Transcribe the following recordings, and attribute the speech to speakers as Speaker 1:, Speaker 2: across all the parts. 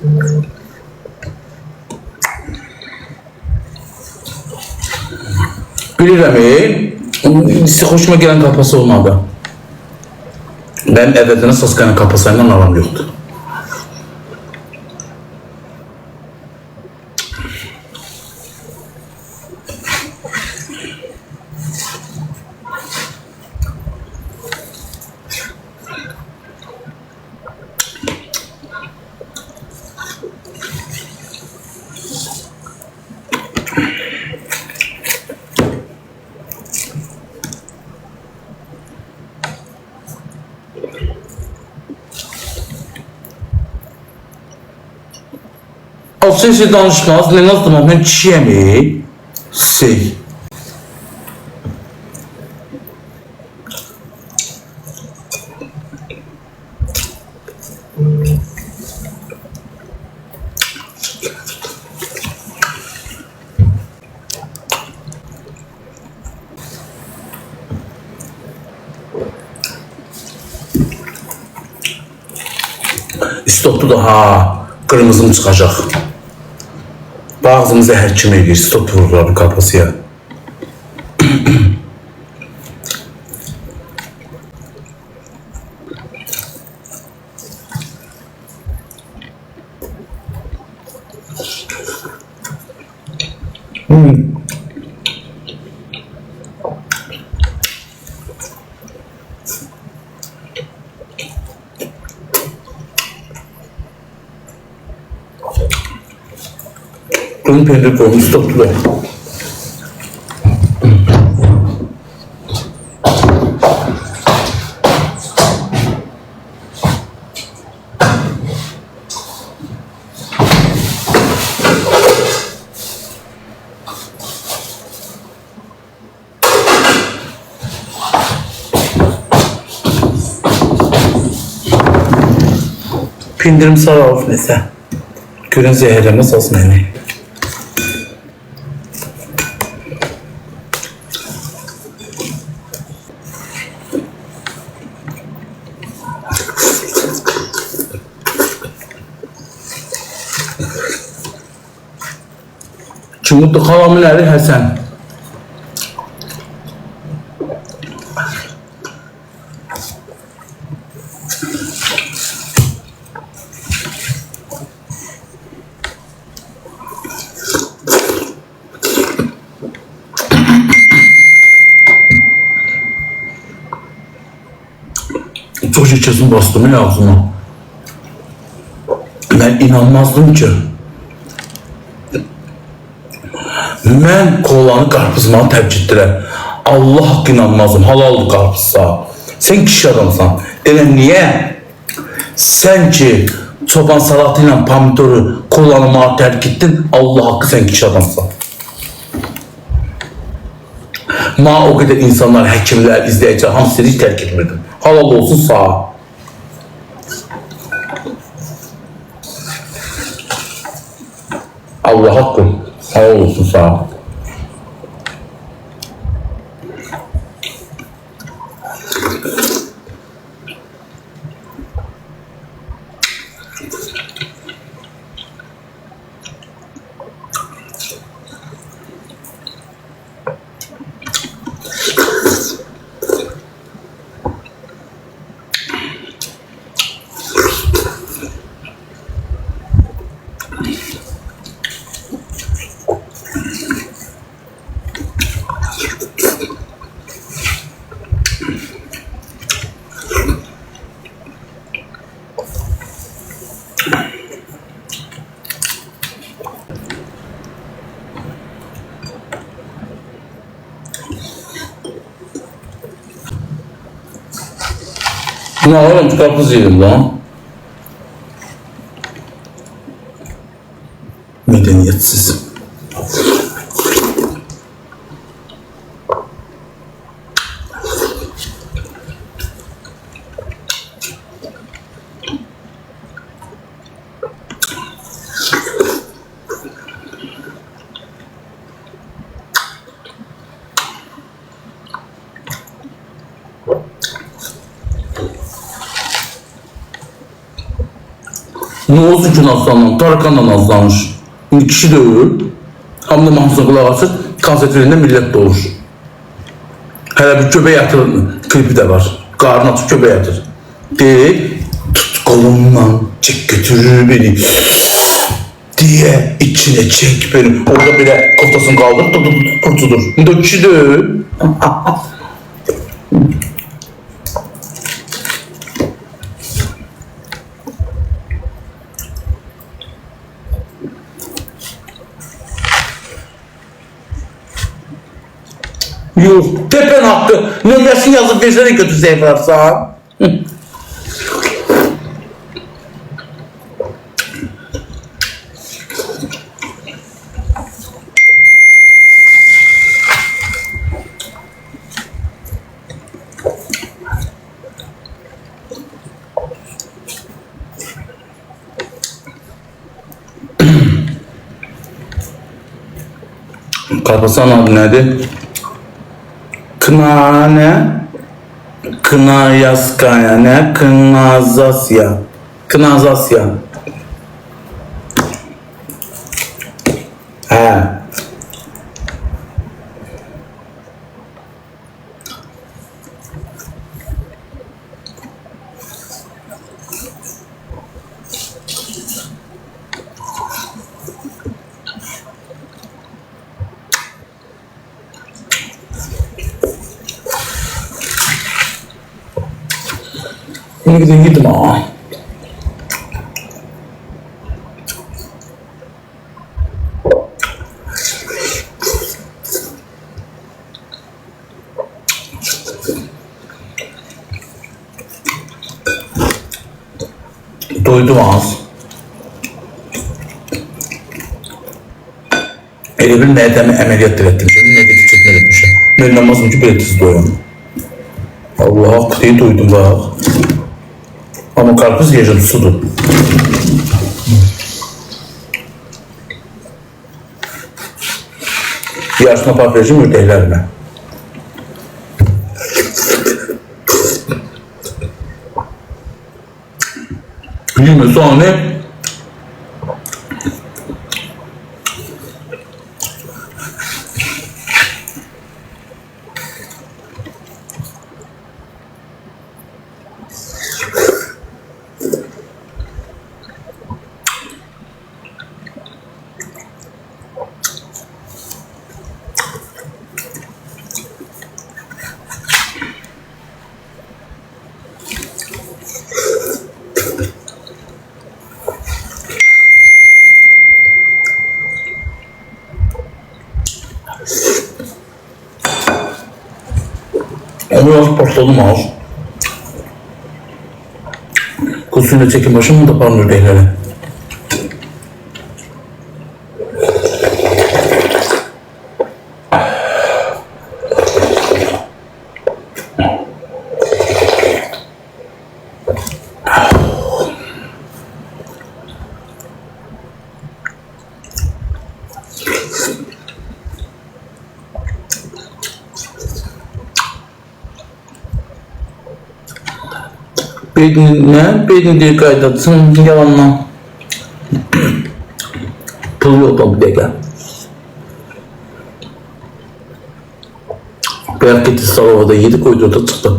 Speaker 1: Bilirəm, hoşuma gələn kapası olmadı. Benim əvvəldən Saskanın kapasıyla aram yoxdur. Sesi danışmaz, ne nasıl tamam ben kişiye mi? Şey. İstoptu da ha, kırmızım çıkacak. Ağzımıza her kim edir, stop vururlar bu kapasıya. Bunun pendir koymuş stoptular. Pindirim sarı olsun neyse. Görün zehirlemez olsun yani. Çumutlu kalamın əri Həsən. Çok şişesini bastım ya ağzıma. Ben inanmazdım ki. Mən kolanı qarpızma təbciddirəm. Allah haqqı inanmazdım, halaldır qarpızsa. Sen kişi adamsan. Deyiləm, niye? Sen ki çoban salatı ilə pomidoru kolanı mənə tərk etdin, Allah haqqı sen kişi adamsan. Mənə o qədər insanlar, həkimlər, izləyicilər, hamısını hiç tərk etmirdim. Halal olsun sağ. Allah haqqı. Halal olsun sağ. Ne oğlum, karpuz yedim lan. Medeniyetsiz. Ne olsun ki nazlanan? Tarkanla nazlanmış. Kişi deyil. Hamda mahnısına qulaq açır. Konsert verində millət də olur. Hələ bir köpək yatır klipi də var. Qarnı açıb köpək yatır. Deyir, tut kolumdan çek götürür beni diye içine çek beni. Orada bile kafasını kaldır, kurtulur. Bu da kişi değil. Yok, tepen hakkı. Nömrəsini yazıp versene kötü sefersa. Karpasan adı nedir? Kına ne? Kına yaskaya ne? Kınazasya. Kınazasya. He. Bunu gidin gittim ha. Doydum az. Elə bir nədəmi əməliyyat etmişim. Nədə küçüklər etmişim. Mən namazım ki, belirsiz doyum. Allah, kutuyu doydum bak. Ama karpuz yiyeceğim, sudur. Yarısına park vereceğim, ördeklerine. Yeme sonra ne? Onu yazıp patladım az. Kusuyla çekim başımı da parmıyor beylere. Ne? Bedin diye kaydatsın yalanla. Pul yok bir dakika. Beyaz gitti salavada yedi koydu da çıktı.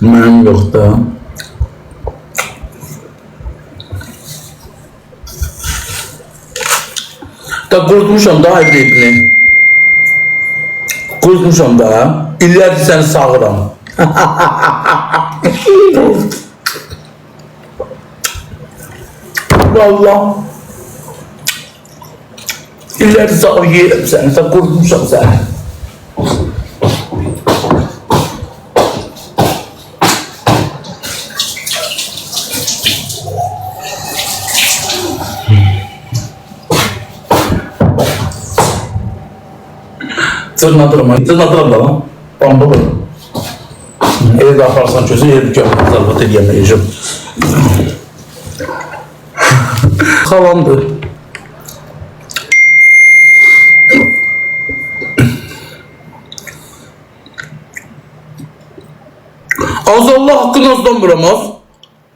Speaker 1: Mənim yok da. Da kurutmuşam da hibridini. Kurutmuşam da. İllerdir seni sağıram. Vallahi. İllerdir sağır yerim seni. Sen kurutmuşam seni. Tırnatırım da lan. Bamba böyle. Evde yaparsan çözü, evde yaparsan zarfat edemeyeceğim. Xalandı. Az Allah hakkını azdan vuramaz.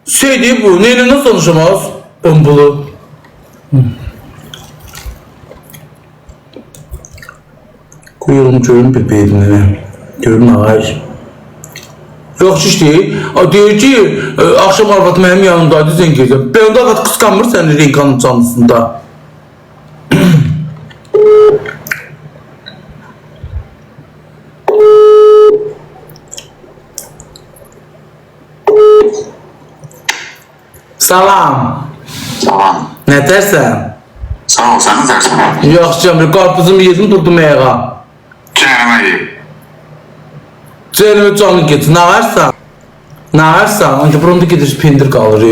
Speaker 1: Şey bu, neyle nasıl konuşamaz? Ömbulu. Koyalım görün bir beynine. Görün ağır. Yaxşı iş deyil. Deyir ki, akşam arvad mənim yanımdaydı, zəng edirəm. Ben onda arvad qısqanmır səni Renkanın canlısında. Salam.
Speaker 2: Tamam.
Speaker 1: Nə dərsən?
Speaker 2: Sağ ol, sen ne dersin?
Speaker 1: Yaxşı Cəmil, qarpuzumu yedim durdum ayağa.
Speaker 2: Cehenneme iyi.
Speaker 1: Cəhənnəmə canlı getir, nə varsan? Nə varsan? Ancaq burunda gedir pendir qalır.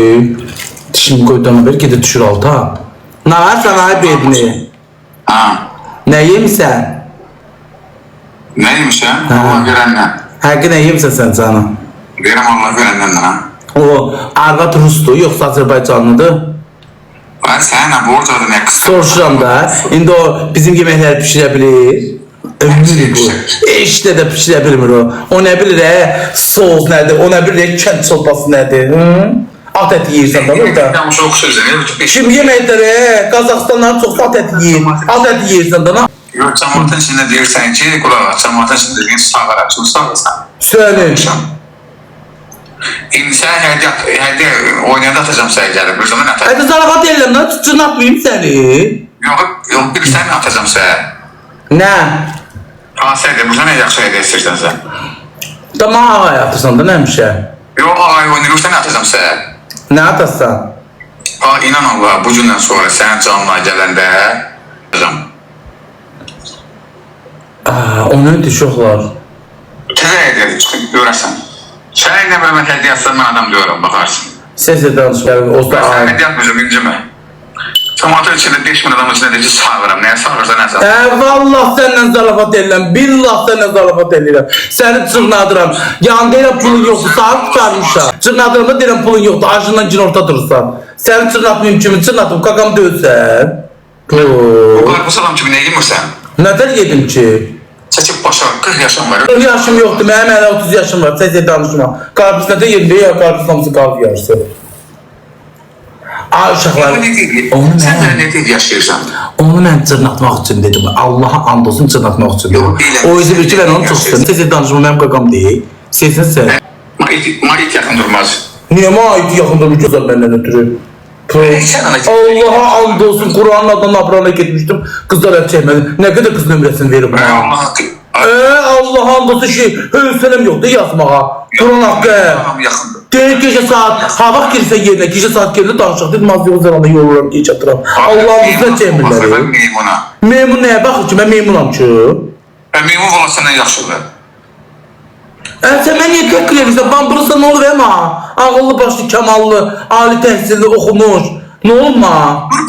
Speaker 1: Dişini qoyduğuna beri gedir düşür alta. Nə varsan ay bedni?
Speaker 2: Ha.
Speaker 1: Nə yemisən?
Speaker 2: Neymiş ya? Allah verenden.
Speaker 1: Həqiqi nə yemisən sən canım?
Speaker 2: Verim Allah verenden ha.
Speaker 1: O arvad Rusdur, yoxsa Azərbaycanlıdır?
Speaker 2: Ben seninle borç adı ne kısa?
Speaker 1: Soruşuram da, indi o bizim yeməkləri pişirə bilir. Ömrü bu. İşte də pişirə bilmir o. O nə bilir sos nədir, o nə bilir kənd çolpası nədir. At əti yeyirsən da orada.
Speaker 2: Ben çok sözlerim.
Speaker 1: Şimdi yeməkləri, Qazaxstanların çox at əti yeyir. At əti yeyirsən da.
Speaker 2: Yok, cəmatın içinde deyirsən ki, qulaq, cəmatın içinde dediğin sağlar açın, sağlarsan.
Speaker 1: Söyle.
Speaker 2: İndi sən hərdə oynayanda atacağım səni gəlib, bir zaman atacağım.
Speaker 1: Hətta zarafat edirəm lan, cırnatmayayım səni.
Speaker 2: Yok, bir sən atacağım səni.
Speaker 1: Nə?
Speaker 2: Ha, sən də, bir zaman yaxşı həydə istəyirsən sən.
Speaker 1: Tamam ağay atırsan da nəmişə.
Speaker 2: Yok, ağay oynayır, sən atacağım səni.
Speaker 1: Nə atarsan?
Speaker 2: Ha, inan Allah, bu gündən sonra sənin canına gələndə atacağım.
Speaker 1: O nədir uşaqlar?
Speaker 2: Təzə hədiyyə çıxıb görərsən. Sənə nə belə mən hədiyyə atsam, mən adam diyorum, baxarsın.
Speaker 1: Sesle danışmayalım, o da
Speaker 2: Sən
Speaker 1: ağay.
Speaker 2: hədiyyə atmıyorsun, incimə. Cəmatın içində 5000 adamın içində deyir ki, sağıram, nəyə sağırsan, nə sağıram?
Speaker 1: Vallah səndən zarafat edirəm, billah səndən zarafat edirəm. Səni çırnadıram. Yanında elə pulun yoxdur, saat tutarmışam. Çırnadıramda deyirəm pulun yoxdur, acından cin orta durursan. Səni çırnatmayayım kimi, çırnatım, kakam dövsən.
Speaker 2: Bu qarpız adam kimi nə yemirsən?
Speaker 1: Nətər yedim ki?
Speaker 2: Çəkib başa 40 yaşım var.
Speaker 1: 40 yaşım yoxdur, mənim hələ 30 yaşım var, səsə danışma. Qarpız nətər yedim, ya qarpız hamısı qalb yarısı. Ay uşaqlar,
Speaker 2: Sən də nə deyib yaşayırsan?
Speaker 1: onu mən cırnatmaq üçün dedim, Allaha and olsun cırnatmaq üçün dedim. O yüzü bir ki, mən onu çox istəyirəm. Səsə danışma, mənim qaqam deyil. Sesin sən.
Speaker 2: Mait yaxın durmaz.
Speaker 1: Niyə mait yaxın durmur gözəl məndən ötürü? Allaha and olsun, Kur'an'ın adına Abrana gitmiştim, kızlar hep çekmedi. Ne kadar kız nömrəsini verir bana? Allah and olsun ki, hövsələm yoxdur yazmağa. Kur'an haqqı. Deyir gece saat, hava girsə yerinə, gece saat yerində danışaq. Dedim, az yox zəlanda yoluram, geç atıram. Allah'ın üstünə çekmirləri. Meymun nəyə baxır ki, mən meymunam ki?
Speaker 2: Meymun valla səndən yaxşıdır.
Speaker 1: Sən mən niyə tək qiləyirsən? Bambırırsa nə olur əma? Ağıllı başlı, kəmallı, ali təhsilli, oxumuş. Nə olma?
Speaker 2: Dur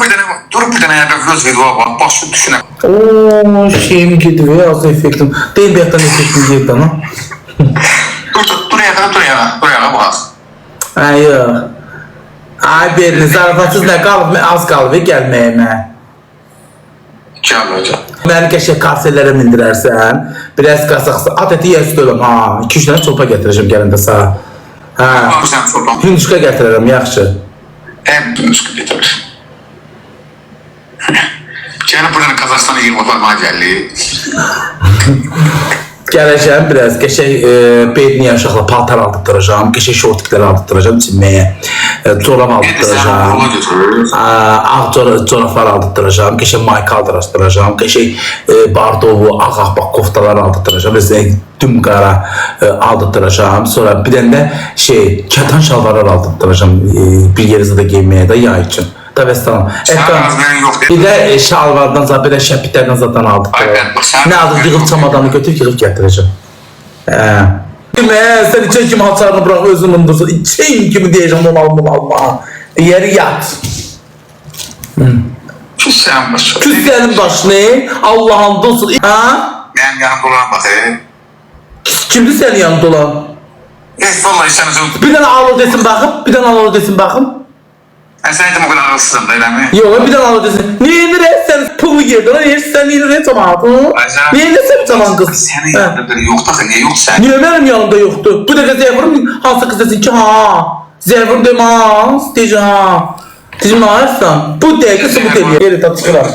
Speaker 2: bir dənə yerdə göz ver, bak, başı düşünə.
Speaker 1: Ooo, şeyim gidiyor ya, az efektim. Deyim bir yaktan efektim girdi ama.
Speaker 2: Dur yağa bak.
Speaker 1: Ay yok. Ay birini zarafatsız ne qalıb, az qalıb gəlməyimə.
Speaker 2: Gəl hocam.
Speaker 1: Məni qəşək karsellərə mindirərsən, biraz Qazaxstan, at əti yəz döləm, ha. 2-3 dənə çolpa gətirəcəm gələndə sağ. Ha.
Speaker 2: Sən sorban.
Speaker 1: Hündüşqa gətirərəm, yaxşı.
Speaker 2: Həm dünüskü getirir. Gəlib buradan Qazaxstan'a 20 otarmağa gəldi.
Speaker 1: Gələcəm biraz qəşək beydini yaşaqla paltar aldıracağım, qəşək şortikləri aldıracağım çinməyə, corab aldıracağım, ağ corablar aldıracağım, qəşək mayka aldıracağım, qəşək bardovu, ağ bak koftalar aldıracağım, düm qara aldıracağım, sonra bir dənə şey, kətan şalvarlar aldıracağım bir yerizə də geyməyə də yay üçün. Davestan. Bir de şalvardan zaten, bir de şəpitlərdən zaten aldık. Ne aldık? Yığıb çamadanı götürüp yığıb gətirəcəm. Sen içen kimi haçarını bırak özünün dursun. İçen kimi diyeceğim onu alma. Yeri yat.
Speaker 2: Küs senin başına.
Speaker 1: Küs senin başına. Allah'ın dursun. Ha?
Speaker 2: Benim yanımda olan bak.
Speaker 1: Kimdi senin yanında olan?
Speaker 2: Vallahi sen özün.
Speaker 1: Bir tane alo desin bakım. Bir tane alo desin bakım.
Speaker 2: Ben seni o kadar ağılsızım da eləmi?
Speaker 1: Yox, bir dənə alacaqsın. Niyə sən pulu yedin? Niyə sən niyə tomatı? Niyə sən zaman qız?
Speaker 2: Senin yanında biri yoktu ki, niye yoktu sen?
Speaker 1: Niyə mənim yanımda yoxdur? Bu dəfə Zeyfurun hansı qız desin ki, ha? Zeyfur demaz, deyəcək ha. Deyəcək, nə ayırsan? Bu dəqiqə sübut edir. Yeri tapışıram.